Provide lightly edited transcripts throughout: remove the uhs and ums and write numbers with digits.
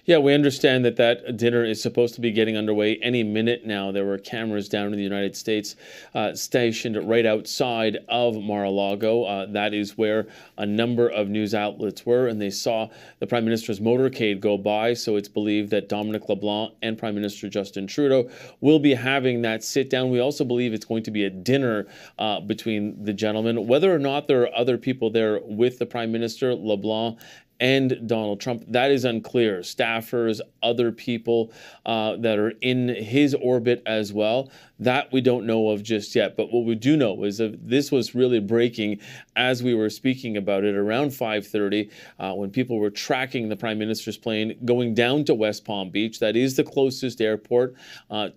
Yeah, we understand that that dinner is supposed to be getting underway any minute now. There were cameras down in the United States stationed right outside of Mar-a-Lago. That is where a number of news outlets were, and they saw the Prime Minister's motorcade go by. So it's believed that Dominic LeBlanc and Prime Minister Justin Trudeau will be having that sit down. We also believe it's going to be a dinner between the gentlemen. Whether or not there are other people there with the Prime Minister, LeBlanc, and Donald Trump, that is unclear. Staffers, other people that are in his orbit as well, that we don't know of just yet. But what we do know is that this was really breaking as we were speaking about it around 5:30 when people were tracking the Prime Minister's plane going down to West Palm Beach. That is the closest airport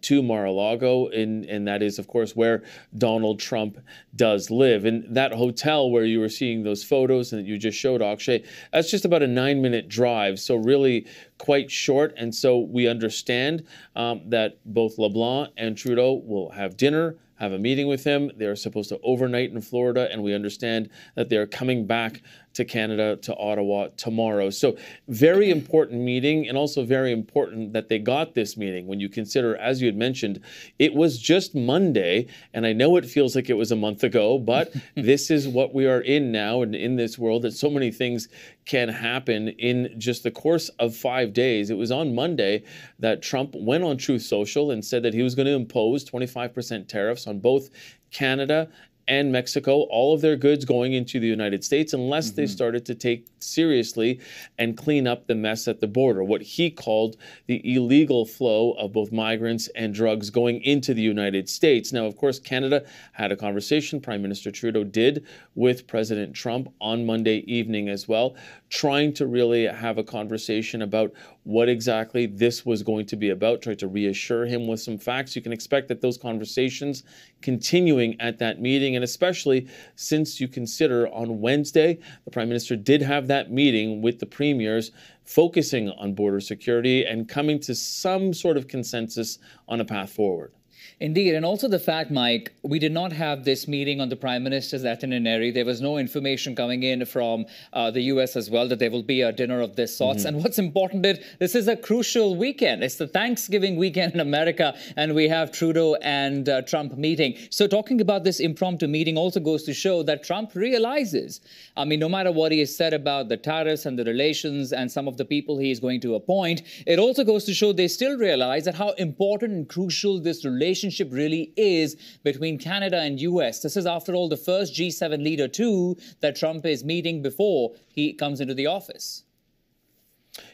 to Mar-a-Lago, and that is, of course, where Donald Trump does live. And that hotel where you were seeing those photos and that you just showed, Akshay, that's just about a 9-minute drive, so really quite short. And so we understand that both LeBlanc and Trudeau will have dinner, have a meeting with him. They're supposed to overnight in Florida, and we understand that they're coming back to Canada, to Ottawa tomorrow. So very important meeting, and also very important that they got this meeting. When you consider, as you had mentioned, it was just Monday, and I know it feels like it was a month ago, but this is what we are in now, and in this world that so many things can happen in just the course of 5 days. It was on Monday that Trump went on Truth Social and said that he was going to impose 25% tariffs on both Canada and Mexico, all of their goods going into the United States, unless they started to take seriously and clean up the mess at the border, what he called the illegal flow of both migrants and drugs going into the United States. Now, of course, Canada had a conversation, Prime Minister Trudeau did, with President Trump on Monday evening as well, trying to really have a conversation about what exactly this was going to be about, try to reassure him with some facts. You can expect that those conversations continuing at that meeting, and especially since you consider on Wednesday, the Prime Minister did have that meeting with the premiers focusing on border security and coming to some sort of consensus on a path forward. Indeed, and also the fact, Mike, we did not have this meeting on the Prime Minister's itinerary. There was no information coming in from the U.S. as well that there will be a dinner of this sorts. And what's important is this is a crucial weekend. It's the Thanksgiving weekend in America, and we have Trudeau and Trump meeting. So talking about this impromptu meeting also goes to show that Trump realizes, I mean, no matter what he has said about the tariffs and the relations and some of the people he is going to appoint, it also goes to show they still realize that how important and crucial this relationship really is between Canada and US. This is, after all, the first G7 leader, too, that Trump is meeting before he comes into the office.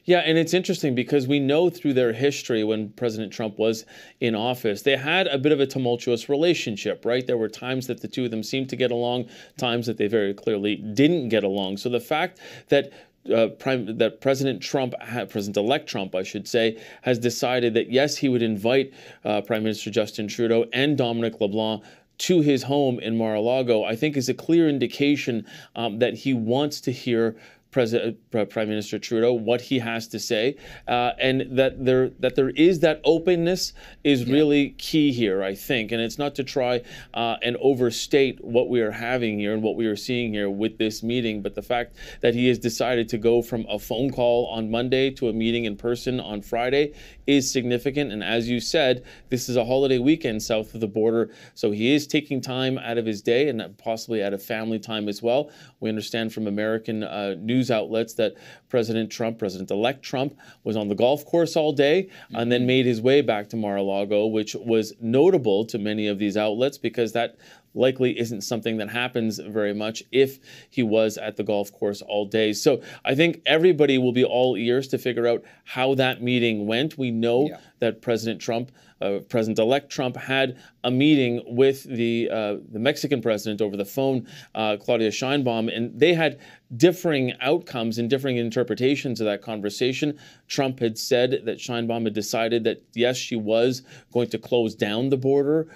Yeah, and it's interesting because we know through their history when President Trump was in office, they had a bit of a tumultuous relationship, right? There were times that the two of them seemed to get along, times that they very clearly didn't get along. So the fact that President Trump, President-elect Trump, I should say, has decided that, yes, he would invite Prime Minister Justin Trudeau and Dominic LeBlanc to his home in Mar-a-Lago, I think is a clear indication that he wants to hear Prime Minister Trudeau, what he has to say, and that there is that openness is really key here, I think. And it's not to try and overstate what we are having here and what we are seeing here with this meeting, but the fact that he has decided to go from a phone call on Monday to a meeting in person on Friday is significant. And as you said, this is a holiday weekend south of the border, so he is taking time out of his day and possibly out of family time as well. We understand from American news outlets that President Trump, President-elect Trump, was on the golf course all day and then made his way back to Mar-a-Lago, which was notable to many of these outlets because that likely isn't something that happens very much if he was at the golf course all day. So I think everybody will be all ears to figure out how that meeting went. We know that President Trump, President-elect Trump, had a meeting with the Mexican president over the phone, Claudia Sheinbaum, and they had differing outcomes and differing interpretations of that conversation. Trump had said that Sheinbaum had decided that, yes, she was going to close down the border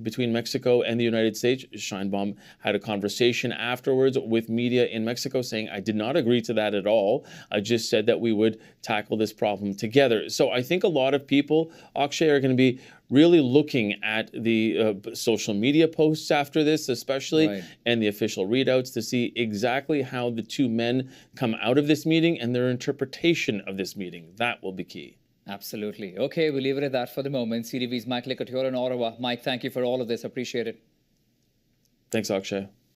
between Mexico and the United States. Sheinbaum had a conversation afterwards with media in Mexico saying, I did not agree to that at all. I just said that we would tackle this problem together. So I think a lot of people, Akshay, are going to be really looking at the social media posts after this, especially, and the official readouts to see exactly how the two men come out of this meeting and their interpretation of this meeting. That will be key. Absolutely. Okay, we'll leave it at that for the moment. CTV's Mike Couteur in Ottawa. Mike, thank you for all of this. Appreciate it. Thanks, Akshay.